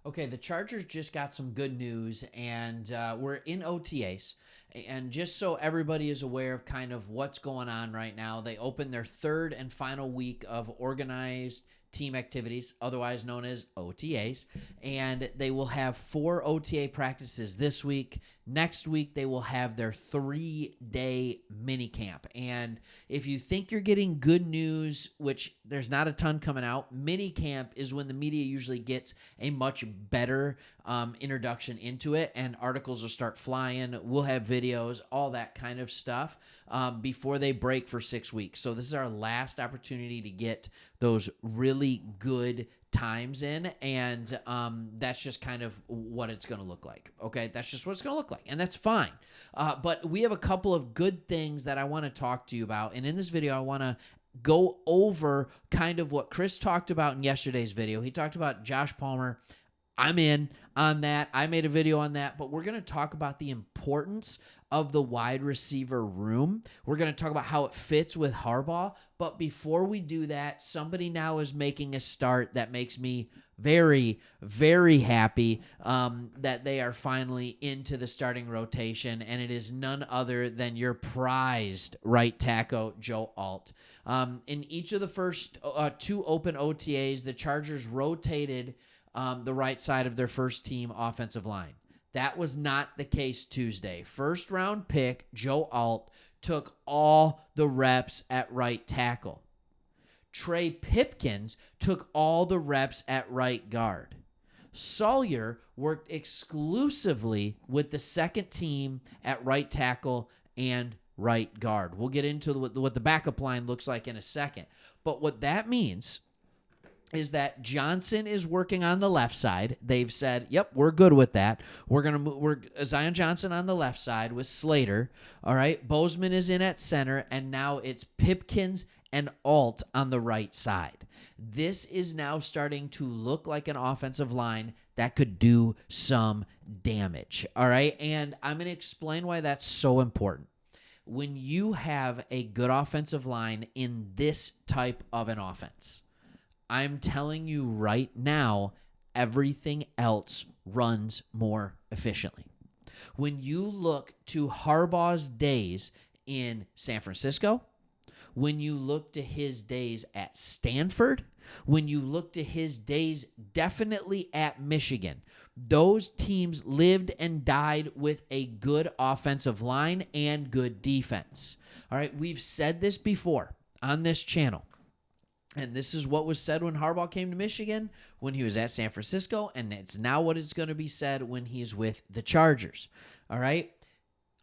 Okay, the Chargers just got some good news, and we're in OTAs. And just so everybody is aware of kind of what's going on right now, they opened their third and final week of organized team activities, otherwise known as OTAs. And they will have 4 OTA practices this week. Next week, they will have their 3-day mini camp. And if you think you're getting good news, which there's not a ton coming out, mini camp is when the media usually gets a much better introduction into it, and articles will start flying. We'll have videos, all that kind of stuff before they break for 6 weeks. So this is our last opportunity to get those really good times in, and that's just kind of what it's going to look like. Okay, that's just what it's going to look like, and that's fine. But we have a couple of good things that I want to talk to you about, and in this video, I want to go over kind of what Chris talked about in yesterday's video. He talked about Josh Palmer. I'm in on that. I made a video on that, but we're going to talk about the importance of the wide receiver room. We're going to talk about how it fits with Harbaugh. But before we do that, somebody now is making a start that makes me very, very happy that they are finally into the starting rotation, and it is none other than your prized right tackle, Joe Alt. In each of the first 2 open OTAs, the Chargers rotated the right side of their first team offensive line. That was not the case Tuesday. First round pick, Joe Alt, took all the reps at right tackle. Trey Pipkins took all the reps at right guard. Sawyer worked exclusively with the second team at right tackle and right guard. We'll get into what the backup line looks like in a second. But what that means is that Johnson is working on the left side. They've said, yep, we're good with that. We're Zion Johnson on the left side with Slater. All right. Bozeman is in at center, and now it's Pipkins and Alt on the right side. This is now starting to look like an offensive line that could do some damage. All right. And I'm going to explain why that's so important. When you have a good offensive line in this type of an offense, I'm telling you right now, everything else runs more efficiently. When you look to Harbaugh's days in San Francisco, when you look to his days at Stanford, when you look to his days definitely at Michigan, those teams lived and died with a good offensive line and good defense. All right, we've said this before on this channel. And this is what was said when Harbaugh came to Michigan, when he was at San Francisco, and it's now what is going to be said when he's with the Chargers. All right?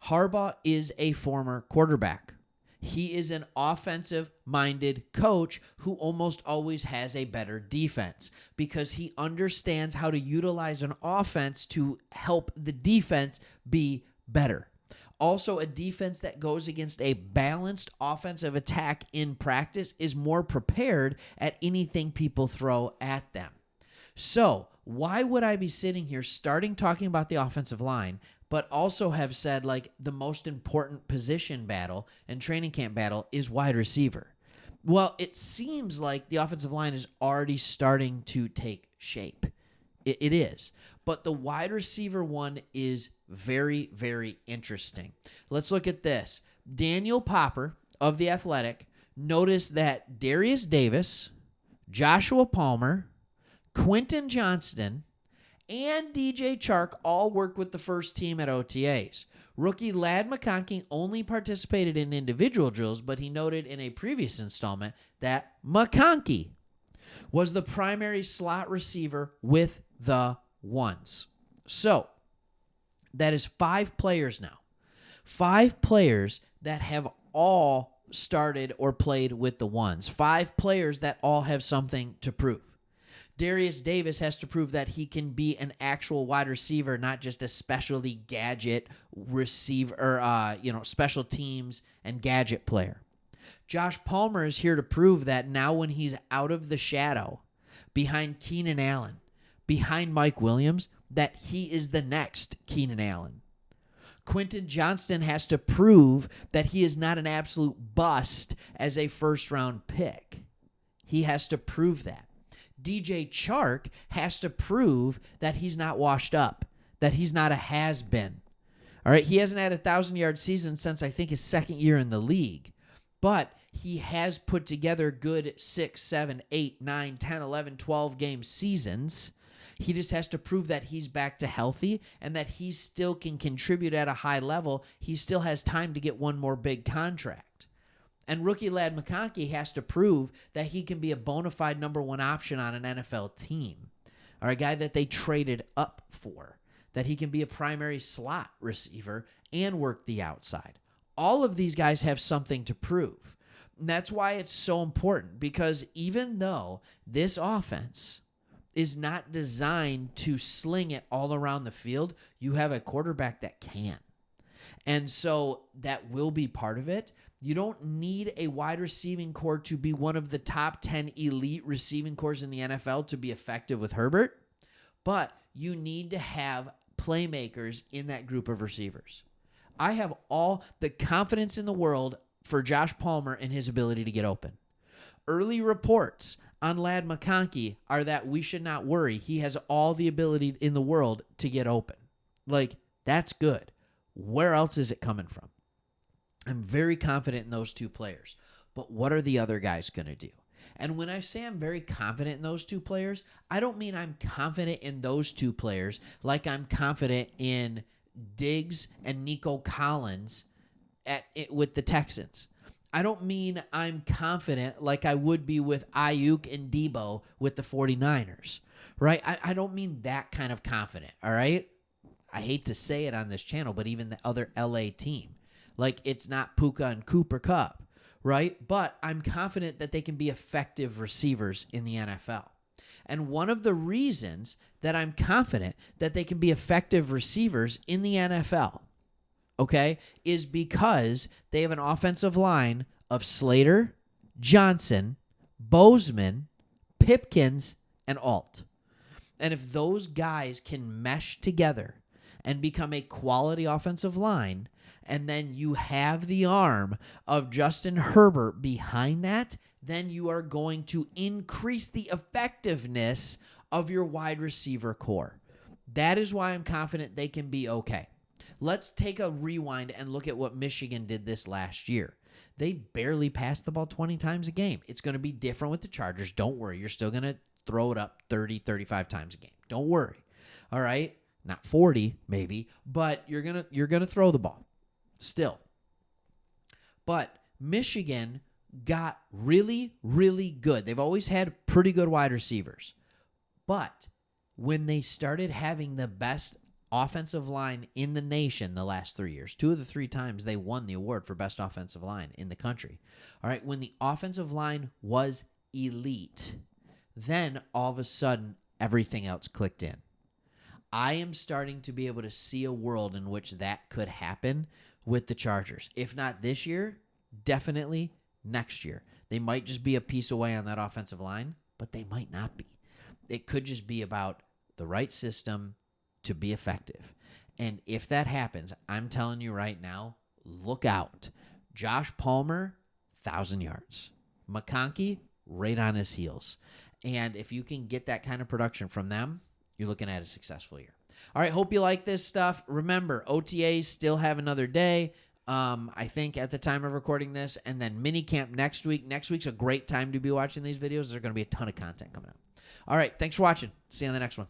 Harbaugh is a former quarterback. He is an offensive-minded coach who almost always has a better defense because he understands how to utilize an offense to help the defense be better. Also, a defense that goes against a balanced offensive attack in practice is more prepared at anything people throw at them. So, why would I be sitting here starting talking about the offensive line, but also have said like the most important position battle and training camp battle is wide receiver? Well, it seems like the offensive line is already starting to take shape. It is. But the wide receiver one is very, very interesting. Let's look at this. Daniel Popper of The Athletic noticed that Darius Davis, Joshua Palmer, Quentin Johnston, and DJ Chark all worked with the first team at OTAs. Rookie Ladd McConkey only participated in individual drills, but he noted in a previous installment that McConkey was the primary slot receiver with the ones. So, that is 5 players now. 5 players that have all started or played with the ones. 5 players that all have something to prove. Darius Davis has to prove that he can be an actual wide receiver, not just a specialty gadget receiver, special teams and gadget player. Josh Palmer is here to prove that now when he's out of the shadow, behind Keenan Allen, behind Mike Williams, that he is the next Keenan Allen. Quentin Johnston has to prove that he is not an absolute bust as a first-round pick. He has to prove that. DJ Chark has to prove that he's not washed up, that he's not a has-been. All right, he hasn't had a 1,000-yard season since I think his second year in the league, but he has put together good 6, 7, 8, 9, 10, 11, 12 game seasons. He just has to prove that he's back to healthy and that he still can contribute at a high level. He still has time to get one more big contract. And rookie Ladd McConkey has to prove that he can be a bona fide number one option on an NFL team, or a guy that they traded up for, that he can be a primary slot receiver and work the outside. All of these guys have something to prove. And that's why it's so important, because even though this offense is not designed to sling it all around the field, you have a quarterback that can. And so that will be part of it. You don't need a wide receiving core to be one of the top 10 elite receiving cores in the NFL to be effective with Herbert, but you need to have playmakers in that group of receivers. I have all the confidence in the world for Josh Palmer and his ability to get open. Early reports on Ladd McConkey are that we should not worry. He has all the ability in the world to get open. Like, that's good. Where else is it coming from? I'm very confident in those two players. But what are the other guys going to do? And when I say I'm very confident in those two players, I don't mean I'm confident in those two players like I'm confident in Diggs and Nico Collins with the Texans. I don't mean I'm confident like I would be with Ayuk and Debo with the 49ers, right? I don't mean that kind of confident, all right? I hate to say it on this channel, but even the other LA team. Like, it's not Puka and Cooper Kupp, right? But I'm confident that they can be effective receivers in the NFL. And one of the reasons that I'm confident that they can be effective receivers in the NFL, okay, is because they have an offensive line of Slater, Johnson, Bozeman, Pipkins, and Alt. And if those guys can mesh together and become a quality offensive line, and then you have the arm of Justin Herbert behind that, then you are going to increase the effectiveness of your wide receiver core. That is why I'm confident they can be okay. Let's take a rewind and look at what Michigan did this last year. They barely passed the ball 20 times a game. It's going to be different with the Chargers. Don't worry. You're still going to throw it up 30, 35 times a game. Don't worry. All right? Not 40 maybe, but you're going to throw the ball still. But Michigan got really, really good. They've always had pretty good wide receivers. But when they started having the best offensive line in the nation the last 3 years, 2 of the 3 times they won the award for best offensive line in the country. All right, when the offensive line was elite, then all of a sudden everything else clicked in. I am starting to be able to see a world in which that could happen with the Chargers. If not this year, definitely next year. They might just be a piece away on that offensive line, but they might not be. It could just be about the right system to be effective. And if that happens, I'm telling you right now, look out. Josh Palmer, 1,000 yards. McConkey, right on his heels. And if you can get that kind of production from them, you're looking at a successful year. All right, hope you like this stuff. Remember, OTAs still have another day, I think, at the time of recording this, and then minicamp next week. Next week's a great time to be watching these videos. There's going to be a ton of content coming out. All right, thanks for watching. See you on the next one.